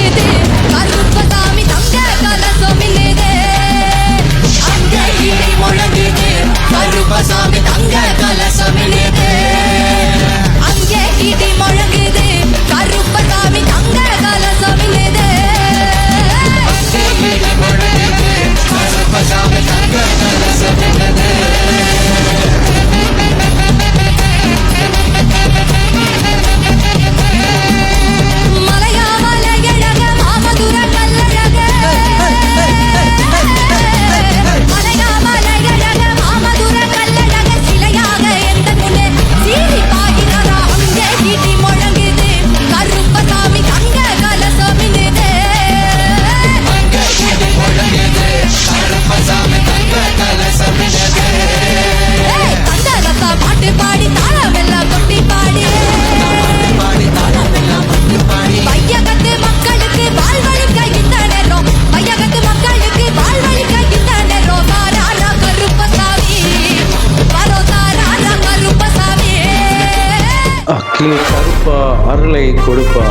முழங்குது கருப்பசாமி தங்க கலசம் இல்லது அங்க இடி முழங்குது கருப்பசாமி தங்க கலசம் இல்லது அங்கே இடி முழங்குது கருப்பசாமி தங்க கலசம் இல்லது கருப்பசாமி தங்க கலசம் இல்லது கருப்பா அருளை கொடுப்பா.